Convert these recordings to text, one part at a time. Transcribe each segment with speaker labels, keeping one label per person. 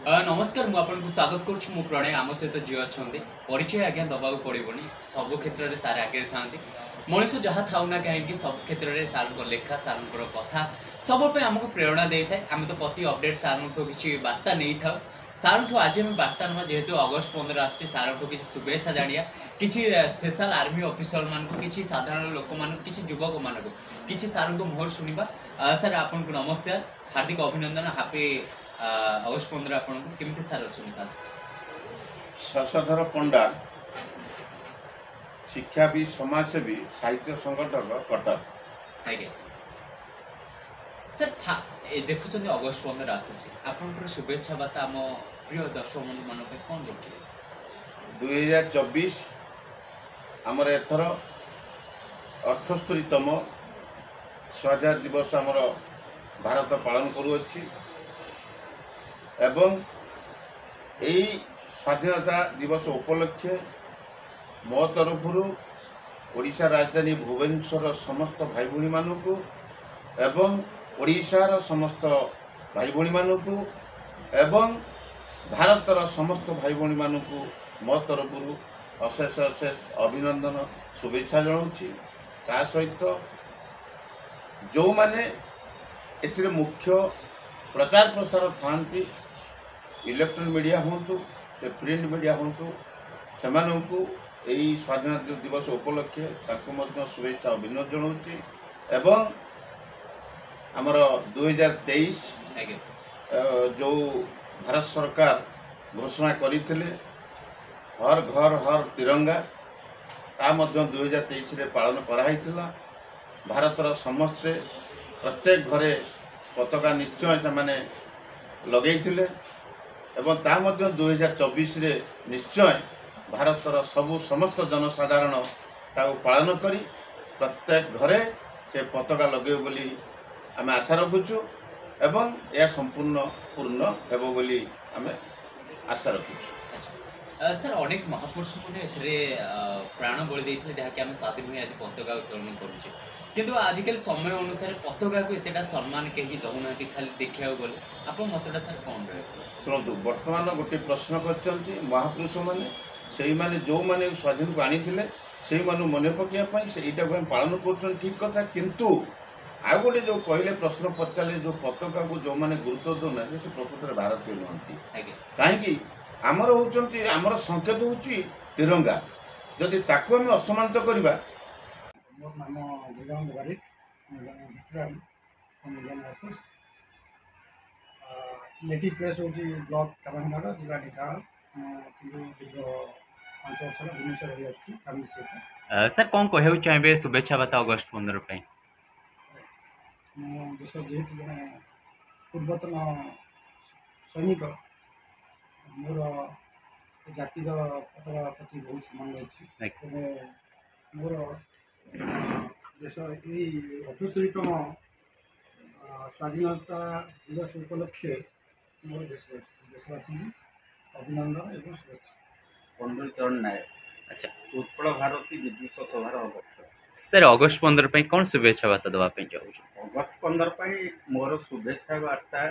Speaker 1: नमस्कार मु आपन स्वागत करुछु मु प्रणय आम सहित जी अच्छा परिचय आज्ञा दबा पड़ोनी सब क्षेत्र में सारे आगे था मनुष्य जहाँ था ना कहीं सब क्षेत्र में सार लेखा सार कथा सब आमको प्रेरणा दे था आम तो प्रति अपडेट सार किसी बार्ता नहीं था सार आज आम बार्ता नुआ जेहेतु अगस्ट 15 आस सार किसी शुभेच्छा जानिया किसी स्पेशल आर्मी ऑफिसर मान किसी साधारण लोक मान किसी युवक मान किसी सार को मुहर शुणा सर आपन को नमस्कार हार्दिक अभिनंदन हापी अगस्ट 15 आपन को केमती सार अच्छा
Speaker 2: शशधर पंडा शिक्षाविद समाजसेवी साहित्य संगठन कटक
Speaker 1: आज्ञा सर देखुं अगस्ट 15 आसूसी आपन शुभेच्छा बार्ता आम प्रिय दर्शक बंधु मान कौन रखिए
Speaker 2: 2024 आमर एथर 78तम स्वाधीनता दिवस आमर भारत पालन करुअछि एवं यही स्वाधीनता दिवस उपलक्षे मो तरफ ओडिशा राजधानी भुवनेश्वर समस्त भाई भौणी मानू एवं ओडिशार समस्त भाई भौणी मानू एवं भारतर समस्त भाई भौणी मानू मो तरफ अशेष अशेष अभिनंदन शुभेच्छा जनाऊँगी ता सहित जो माने एथिरे मुख्य प्रचार प्रसार थांती इलेक्ट्रॉनिक मीडिया हूँ से प्रिंट मीडिया हूँ से यही स्वाधीनता दिवस उपलक्षे शुभेच्छा अभिनंदन जनाऊँगी एवं आमर 2023 जो भारत सरकार घोषणा करते हर घर हर तिरंगा ता 2023 रे पालन कराइथिला भारतर समस्ते प्रत्येक घरे पताका निश्चय माने लगेइथिले एवं ता 2024 रे निश्चय भारतर सबु समस्त जनसाधारण ताऊ पालन करी प्रत्येक घरे से पताका लगे बोली आम आशा रखुचु एवं यह संपूर्ण पूर्ण हेबो बोली आम आशा रखुचु।
Speaker 1: सर अनेक महापुरुष मैंने प्राण बलि देते जहाँकि आम स्वाधीन हुई आज पताका उत्तोलन करुचे किंतु आजिकल समय अनुसार पताका को एतेटा सम्मान कहीं दौना खाली देखा गले आप मतटा सर कौन रहे
Speaker 2: शुणु बर्तमान गोटे प्रश्न कर महापुरुष मैंने से माने जो माने स्वाधीन को आनी से मन पकाइवाई यहाँ को पालन कर ठीक कथा किंतु आउ गोटे जो कहले प्रश्न पचारे जो पताका को जो मैंने गुरुत्व दौना से प्रकृत भारतीय नुहति कहीं आमर होती आमर संकेत हूँ तिरंगा जदि ताकू आम असम्मानित करवा।
Speaker 3: मोर नाम Digant Barik Vikram Indian air force native place हूँ ब्लॉक कामांगार जिला ढेंकानाल कि दीर्घ 5 वर्ष भुवनेश्वर रही फैमिली सहित।
Speaker 1: सर कौन कहू चाहिए शुभेच्छा बार्ता अगस्ट 15
Speaker 3: देश जेहेतु जड़े पूर्वतन सैनिक मोर जातिर पताका प्रति बहुत सम्मान रही मोर देश यही 78तम स्वाधीनता दिवस उपलक्षे मोर देशवासी अभिनंदन एवं शुभेच्छा।
Speaker 4: पंडित चरण नायक अच्छा उत्कल भारती विद्युष सभार अध्यक्ष
Speaker 1: सर अगस्ट 15 कौन शुभेच्छा बार्ता देवाई चाहूँ
Speaker 4: अगस्ट 15 मोर शुभेच्छा बार्ता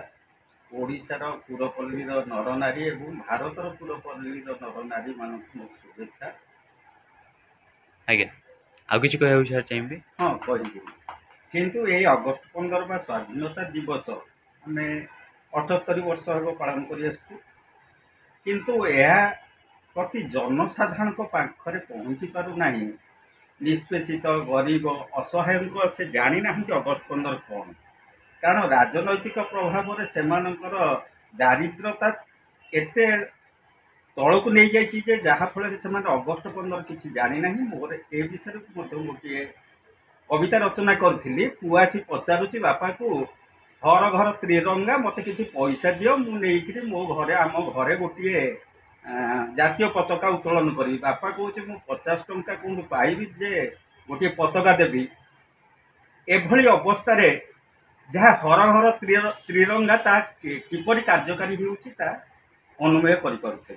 Speaker 4: ओडिशार पुरपल्लीर नरनारी एवं भारतर पुरपल्लीर नरनारी मान शुभेच्छा।
Speaker 1: आज्ञा आउ कि चाहिए
Speaker 4: हाँ कहि किंतु ये अगस्ट 15 स्वाधीनता दिवस आम 78 वर्ष हम पालन कर किंतु यह प्रति जनसाधारण पाखरे पहुँची पारना निष्पेषित गरीब असहाय से जानी ना कि अगस्ट 15 कौन कारण राजनैतिक प्रभाव से दारिद्रता एते तौक नहीं जाइए जहाँफल से अगस्ट 15 किसी जानी ना मोर ए विषय गोटे कविता रचना करी पुआसी पचारुची बापा को हर घर त्रिरंगा मत किसी पैसा दियो मुझे मो घरे आम घरे गोटे जातीय पताका उत्तोलन करी बापा कहे मु 50 टंका कौन पाइबी जे गोटे पताका देवी एभली अवस्था जहाँ हर घर त्रिरंगा किपरि कार्यकारी होउछि ता अनुमेय करि पारुथे।